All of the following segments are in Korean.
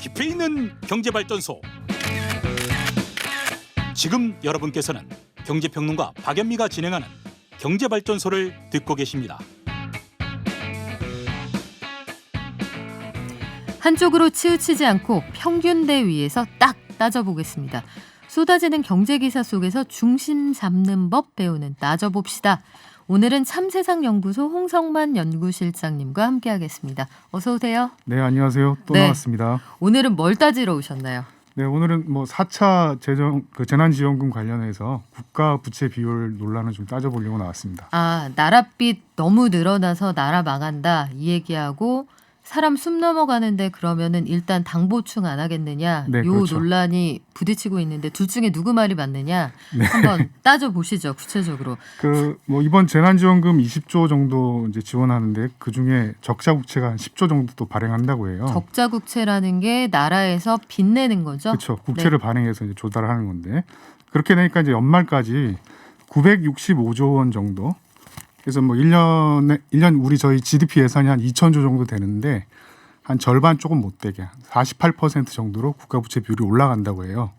깊이 있는 경제발전소. 지금 여러분께서는 경제평론가 박연미가 진행하는 경제발전소를 듣고 계십니다. 한쪽으로 치우치지 않고 평균대 위에서 딱 따져보겠습니다. 쏟아지는 경제기사 속에서 중심 잡는 법 배우는 따져봅시다. 오늘은 참세상연구소 홍성만 연구실장님과 함께하겠습니다. 어서 오세요. 네, 안녕하세요. 또 나왔습니다. 오늘은 뭘 따지러 오셨나요? 네, 오늘은 4차 재난지원금 관련해서 국가 부채 비율 논란을 좀 따져보려고 나왔습니다. 나라빚 너무 늘어나서 나라 망한다 이 얘기하고 사람 숨 넘어가는데 그러면은 일단 당 보충 안 하겠느냐 네, 요 그렇죠. 논란이 부딪히고 있는데 둘 중에 누구 말이 맞느냐 한번 따져보시죠. 구체적으로. 이번 재난지원금 20조 정도 이제 지원하는데 그 중에 적자 국채가 한 10조 정도 또 발행한다고 해요. 적자 국채라는 게 나라에서 빚내는 거죠. 그렇죠. 국채를 발행해서 이제 조달하는 건데 그렇게 되니까 이제 연말까지 965조 원 정도. 그래서 1년 우리 저희 GDP 예산이 한 2,000조 정도 되는데 한 절반 조금 못 되게 48% 정도로 국가 부채 비율이 올라간다고 해요.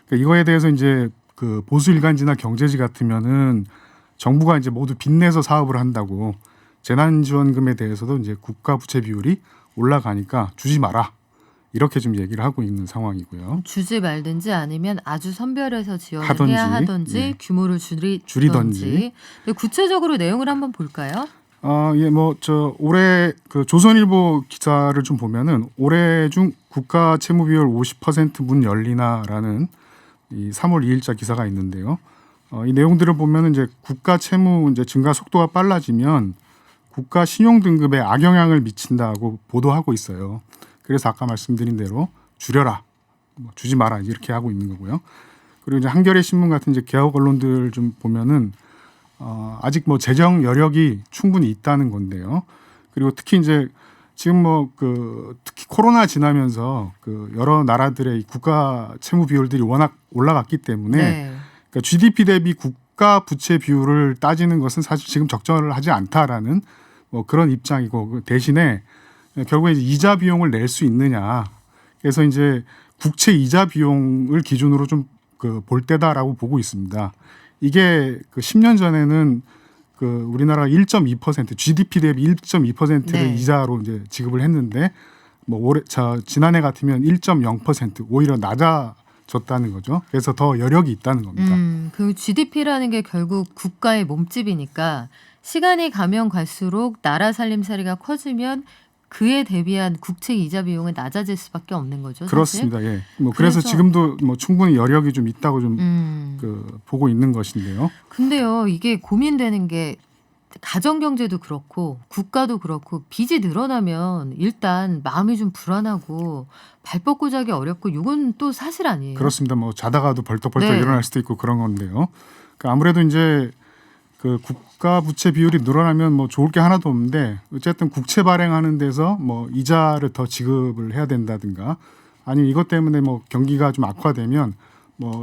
그러니까 이거에 대해서 이제 그 보수 일간지나 경제지 같으면은 정부가 이제 모두 빚내서 사업을 한다고 재난지원금에 대해서도 이제 국가 부채 비율이 올라가니까 주지 마라. 이렇게 좀 얘기를 하고 있는 상황이고요. 주지 말든지 아니면 아주 선별해서 지원을 하든지, 해야 하든지 예. 규모를 줄이든지. 구체적으로 내용을 한번 볼까요? 올해 그 조선일보 기사를 좀 보면은 올해 중 국가 채무 비율 50% 문 열리나라는 이 3월 2일자 기사가 있는데요. 이 내용들을 보면은 이제 국가 채무 이제 증가 속도가 빨라지면 국가 신용 등급에 악영향을 미친다고 보도하고 있어요. 그래서 아까 말씀드린 대로 줄여라, 주지 마라 이렇게 하고 있는 거고요. 그리고 이제 한겨레 신문 같은 이제 개혁 언론들 좀 보면은 아직 재정 여력이 충분히 있다는 건데요. 그리고 특히 이제 지금 특히 코로나 지나면서 그 여러 나라들의 국가 채무 비율들이 워낙 올라갔기 때문에 그러니까 GDP 대비 국가 부채 비율을 따지는 것은 사실 지금 적절하지 않다라는 그런 입장이고 그 대신에 결국에 이자 비용을 낼 수 있느냐. 그래서 이제 국채 이자 비용을 기준으로 좀 볼 때다라고 보고 있습니다. 이게 10년 전에는 우리나라 1.2% GDP 대비 1.2%를 이자로 이제 지급을 했는데 지난해 같으면 1.0% 오히려 낮아졌다는 거죠. 그래서 더 여력이 있다는 겁니다. 그 GDP라는 게 결국 국가의 몸집이니까 시간이 가면 갈수록 나라 살림살이가 커지면 그에 대비한 국채 이자 비용은 낮아질 수밖에 없는 거죠. 사실? 그렇습니다. 예. 그래서 지금도 충분히 여력이 좀 있다고 좀 보고 있는 것인데요. 근데요, 이게 고민되는 게 가정 경제도 그렇고 국가도 그렇고 빚이 늘어나면 일단 마음이 좀 불안하고 발 뻗고 자기 어렵고 이건 또 사실 아니에요. 그렇습니다. 자다가도 벌떡벌떡 일어날 수도 있고 그런 건데요. 그러니까 아무래도 이제 그 국가 부채 비율이 늘어나면 좋을 게 하나도 없는데 어쨌든 국채 발행하는 데서 이자를 더 지급을 해야 된다든가 아니면 이것 때문에 경기가 좀 악화되면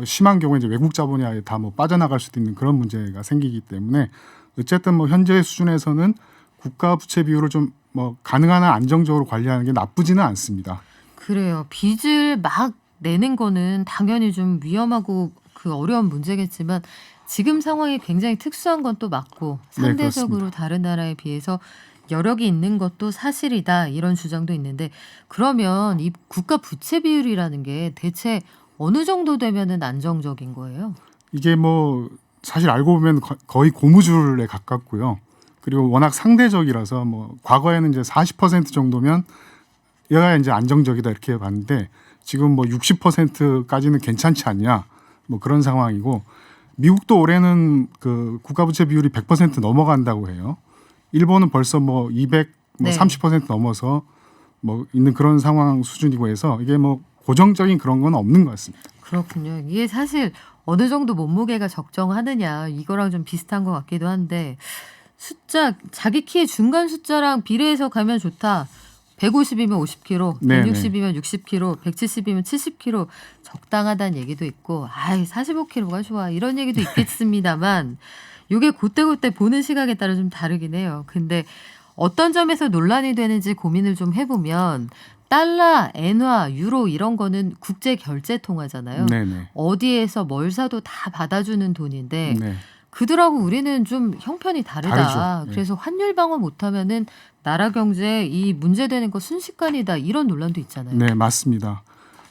심한 경우에 이제 외국 자본이 아예 다 빠져나갈 수도 있는 그런 문제가 생기기 때문에 어쨌든 현재 수준에서는 국가 부채 비율을 좀 가능한 한 안정적으로 관리하는 게 나쁘지는 않습니다. 그래요. 빚을 막 내는 거는 당연히 좀 위험하고 그 어려운 문제겠지만 지금 상황이 굉장히 특수한 건 또 맞고 상대적으로 다른 나라에 비해서 여력이 있는 것도 사실이다 이런 주장도 있는데 그러면 이 국가 부채 비율이라는 게 대체 어느 정도 되면은 안정적인 거예요? 이게 사실 알고 보면 거의 고무줄에 가깝고요. 그리고 워낙 상대적이라서 과거에는 이제 40% 정도면 얘가 이제 안정적이다 이렇게 봤는데 지금 60%까지는 괜찮지 않냐 그런 상황이고 미국도 올해는 그 국가 부채 비율이 100% 넘어간다고 해요. 일본은 벌써 30% 넘어서 있는 그런 상황 수준이고 해서 이게 고정적인 그런 건 없는 것 같습니다. 그렇군요. 이게 사실 어느 정도 몸무게가 적정하느냐 이거랑 좀 비슷한 것 같기도 한데 숫자 자기 키의 중간 숫자랑 비례해서 가면 좋다. 150이면 50kg, 160이면 60kg, 170이면 70kg 적당하다는 얘기도 있고 45kg가 좋아 이런 얘기도 있겠습니다만 이게 그때그때 보는 시각에 따라 좀 다르긴 해요. 근데 어떤 점에서 논란이 되는지 고민을 좀 해보면 달러, 엔화, 유로 이런 거는 국제 결제 통화잖아요. 네네. 어디에서 뭘 사도 다 받아주는 돈인데 네. 그들하고 우리는 좀 형편이 다르다. 다르죠. 네. 그래서 환율 방어 못하면은 나라 경제에 이 문제되는 거 순식간이다. 이런 논란도 있잖아요. 네, 맞습니다.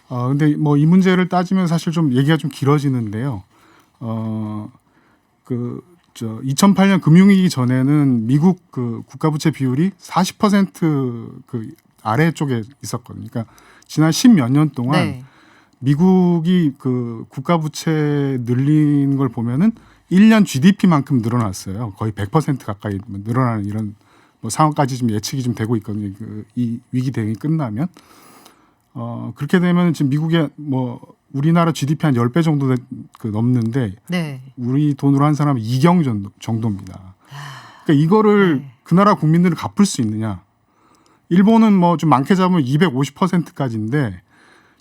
근데 뭐 이 문제를 따지면 사실 좀 얘기가 좀 길어지는데요. 그 2008년 금융위기 전에는 미국 그 국가부채 비율이 40%그 아래쪽에 있었거든요. 그러니까 지난 10몇 년 동안 네. 미국이 그 국가부채 늘린 걸 보면은 1년 GDP만큼 늘어났어요. 거의 100% 가까이 늘어나는 이런 뭐 상황까지 좀 예측이 좀 되고 있거든요. 이 위기 대응이 끝나면 그렇게 되면 지금 미국의 뭐 우리나라 GDP 한 10배 정도 넘는데 네. 우리 돈으로 한 사람은 2경 정도입니다. 그러니까 이거를 네. 그 나라 국민들은 갚을 수 있느냐? 일본은 뭐 좀 많게 잡으면 250%까지인데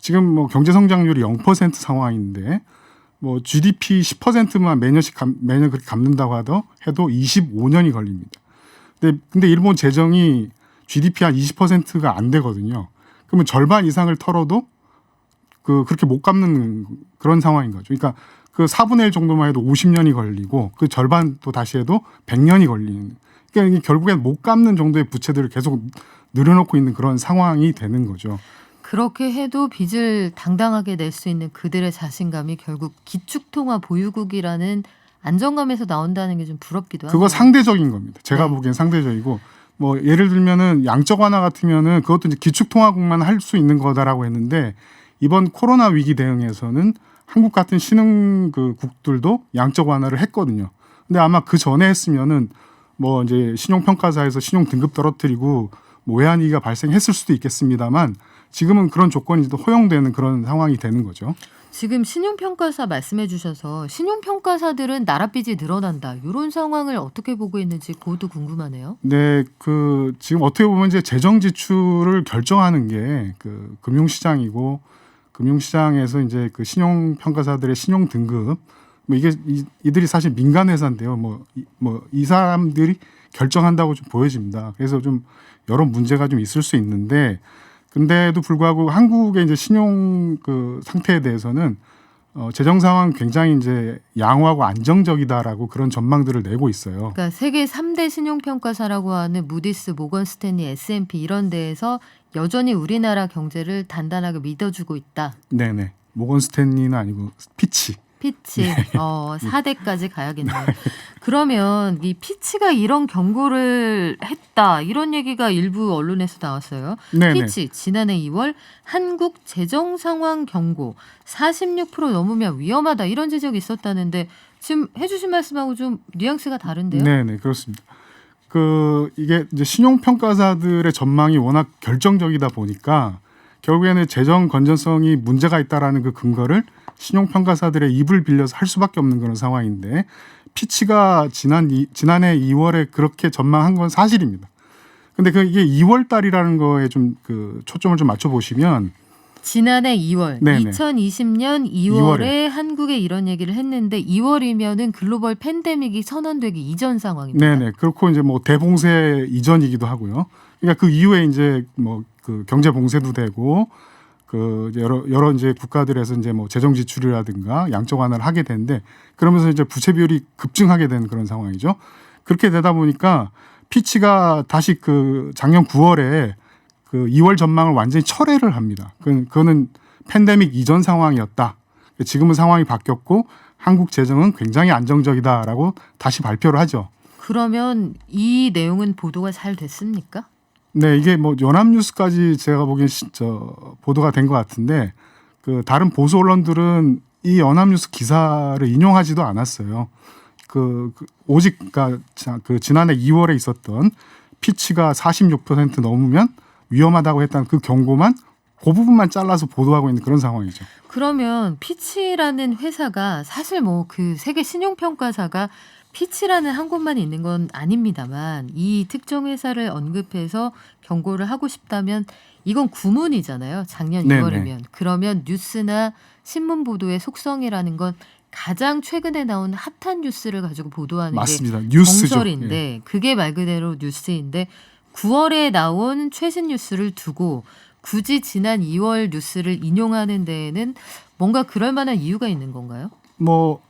지금 뭐 경제 성장률이 0% 상황인데 뭐 GDP 10%만 매년 그렇게 갚는다고 해도 25년이 걸립니다. 근데 일본 재정이 GDP 한 20%가 안 되거든요. 그러면 절반 이상을 털어도 그렇게 못 갚는 그런 상황인 거죠. 그러니까 그 4분의 1 정도만 해도 50년이 걸리고 그 절반 또 다시 해도 100년이 걸리는. 그러니까 이게 결국엔 못 갚는 정도의 부채들을 계속 늘여놓고 있는 그런 상황이 되는 거죠. 그렇게 해도 빚을 당당하게 낼 수 있는 그들의 자신감이 결국 기축통화 보유국이라는 안정감에서 나온다는 게 좀 부럽기도 하고. 그거 상대적인 겁니다. 제가 네. 보기엔 상대적이고 뭐 예를 들면은 양적 완화 같으면은 그것도 이제 기축통화국만 할 수 있는 거다라고 했는데 이번 코로나 위기 대응에서는 한국 같은 신흥 그 국들도 양적 완화를 했거든요. 근데 아마 그 전에 했으면은 뭐 이제 신용평가사에서 신용 등급 떨어뜨리고 뭐 외환위기가 발생했을 수도 있겠습니다만 지금은 그런 조건이 또 허용되는 그런 상황이 되는 거죠. 지금 신용평가사 말씀해 주셔서 신용평가사들은 나라빚이 늘어난다. 이런 상황을 어떻게 보고 있는지 그것도 궁금하네요. 네, 지금 어떻게 보면 이제 재정 지출을 결정하는 게 그 금융시장이고 금융시장에서 이제 그 신용평가사들의 신용 등급 뭐 이게 이들이 사실 민간 회사인데요. 뭐 이 사람들이 결정한다고 좀 보여집니다. 그래서 좀 여러 문제가 좀 있을 수 있는데 근데도 불구하고 한국의 이제 신용 그 상태에 대해서는 재정 상황 굉장히 이제 양호하고 안정적이다라고 그런 전망들을 내고 있어요. 그러니까 세계 3대 신용평가사라고 하는 무디스, 모건 스탠리, S&P 이런 데에서 여전히 우리나라 경제를 단단하게 믿어주고 있다. 네네. 모건 스탠리는 아니고 피치. 피치 4대까지 가야겠네요. 그러면 이 피치가 이런 경고를 했다. 이런 얘기가 일부 언론에서 나왔어요. 네네. 피치 지난해 2월 한국 재정 상황 경고 46% 넘으면 위험하다. 이런 지적이 있었다는데 지금 해주신 말씀하고 좀 뉘앙스가 다른데요? 네네 그렇습니다. 이게 이제 신용평가사들의 전망이 워낙 결정적이다 보니까 결국에는 재정 건전성이 문제가 있다라는 그 근거를 신용평가사들의 입을 빌려서 할 수밖에 없는 그런 상황인데 피치가 지난해 2월에 그렇게 전망한 건 사실입니다. 근데 이게 2월 달이라는 거에 좀 초점을 좀 맞춰 보시면 지난해 2월, 네네. 2020년 2월에 한국에 이런 얘기를 했는데 2월이면은 글로벌 팬데믹이 선언되기 이전 상황입니다. 네네. 그렇고 이제 뭐 대봉쇄 이전이기도 하고요. 그러니까 그 이후에 이제 뭐 경제 봉쇄도 되고 여러 이제 국가들에서 이제 뭐 재정 지출이라든가 양적 완화를 하게 되는데 그러면서 이제 부채 비율이 급증하게 되는 그런 상황이죠. 그렇게 되다 보니까 피치가 다시 작년 9월에 2월 전망을 완전히 철회를 합니다. 그거는 팬데믹 이전 상황이었다. 지금은 상황이 바뀌었고 한국 재정은 굉장히 안정적이다라고 다시 발표를 하죠. 그러면 이 내용은 보도가 잘 됐습니까? 네, 이게 뭐 연합뉴스까지 제가 보기엔 보도가 된 것 같은데 다른 보수 언론들은 이 연합뉴스 기사를 인용하지도 않았어요. 오직 지난해 2월에 있었던 피치가 46% 넘으면 위험하다고 했다는 그 경고만 그 부분만 잘라서 보도하고 있는 그런 상황이죠. 그러면 피치라는 회사가 사실 뭐 세계 신용평가사가 피치라는 한 곳만 있는 건 아닙니다만 이 특정 회사를 언급해서 경고를 하고 싶다면 이건 구문이잖아요. 작년 네네. 2월이면. 그러면 뉴스나 신문 보도의 속성이라는 건 가장 최근에 나온 핫한 뉴스를 가지고 보도하는 맞습니다. 게 뉴스죠. 정설인데 예. 그게 말 그대로 뉴스인데 9월에 나온 최신 뉴스를 두고 굳이 지난 2월 뉴스를 인용하는 데에는 뭔가 그럴 만한 이유가 있는 건가요? 뭐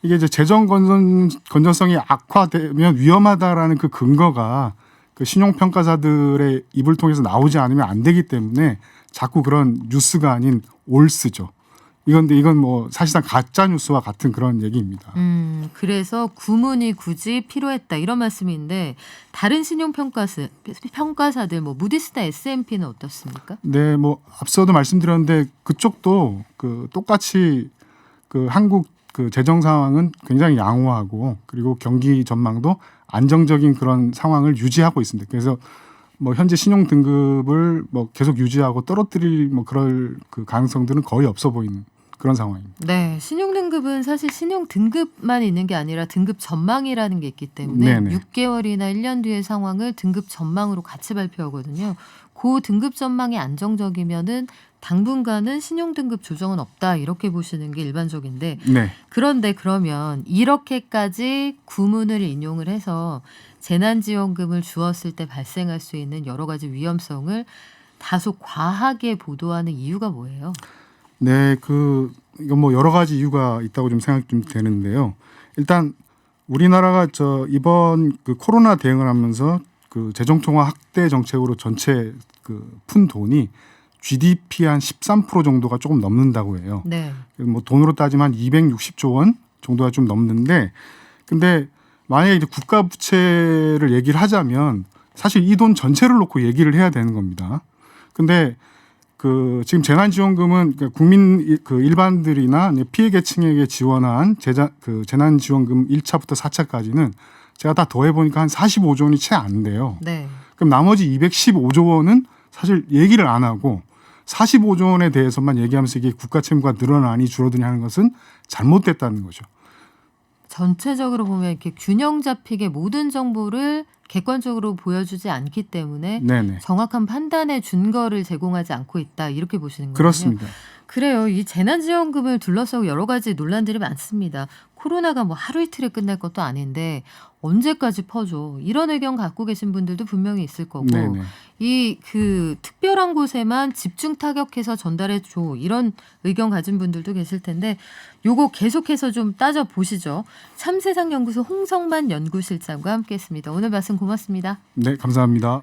이게 이제 재정 건전성이 악화되면 위험하다라는 그 근거가 그 신용평가사들의 입을 통해서 나오지 않으면 안 되기 때문에 자꾸 그런 뉴스가 아닌 올스죠. 이건 뭐 사실상 가짜 뉴스와 같은 그런 얘기입니다. 그래서 구문이 굳이 필요했다 이런 말씀인데 다른 신용평가사들 뭐 무디스나 S&P는 어떻습니까? 네, 뭐 앞서도 말씀드렸는데 그쪽도 그 똑같이 그 한국 그 재정 상황은 굉장히 양호하고 그리고 경기 전망도 안정적인 그런 상황을 유지하고 있습니다. 그래서 뭐 현재 신용 등급을 뭐 계속 유지하고 떨어뜨릴 뭐 그럴 그 가능성들은 거의 없어 보이는 그런 상황입니다. 네, 신용 등급은 사실 신용 등급만 있는 게 아니라 등급 전망이라는 게 있기 때문에 네네. 6개월이나 1년 뒤의 상황을 등급 전망으로 같이 발표하거든요. 그 등급 전망이 안정적이면은 당분간은 신용 등급 조정은 없다 이렇게 보시는 게 일반적인데 네. 그런데 그러면 이렇게까지 구문을 인용을 해서 재난지원금을 주었을 때 발생할 수 있는 여러 가지 위험성을 다소 과하게 보도하는 이유가 뭐예요? 네, 이건 뭐 여러 가지 이유가 있다고 좀 생각 좀 되는데요. 일단 우리나라가 이번 그 코로나 대응을 하면서 그 재정통화 확대 정책으로 전체 그 푼 돈이 GDP 한 13% 정도가 조금 넘는다고 해요. 네. 뭐 돈으로 따지면 한 260조 원 정도가 좀 넘는데, 근데 만약에 이제 국가 부채를 얘기를 하자면 사실 이 돈 전체를 놓고 얘기를 해야 되는 겁니다. 근데 그 지금 재난지원금은 국민 그 일반들이나 피해 계층에게 지원한 재난지원금 1차부터 4차까지는 제가 다 더해 보니까 한 45조 원이 채 안 돼요. 네. 그럼 나머지 215조 원은 사실 얘기를 안 하고 45조 원에 대해서만 얘기하면서 이게 국가 채무가 늘어나니 줄어드니 하는 것은 잘못됐다는 거죠. 전체적으로 보면 이렇게 균형 잡히게 모든 정보를 객관적으로 보여주지 않기 때문에 네네. 정확한 판단의 준거를 제공하지 않고 있다 이렇게 보시는 거군요. 그렇습니다. 그래요. 이 재난지원금을 둘러싸고 여러 가지 논란들이 많습니다. 코로나가 뭐 하루 이틀에 끝날 것도 아닌데 언제까지 퍼줘? 이런 의견 갖고 계신 분들도 분명히 있을 거고 네네. 이 그 특별한 곳에만 집중 타격해서 전달해 줘 이런 의견 가진 분들도 계실 텐데 요거 계속해서 좀 따져 보시죠. 참세상연구소 홍성만 연구실장과 함께했습니다. 오늘 말씀 고맙습니다. 네, 감사합니다.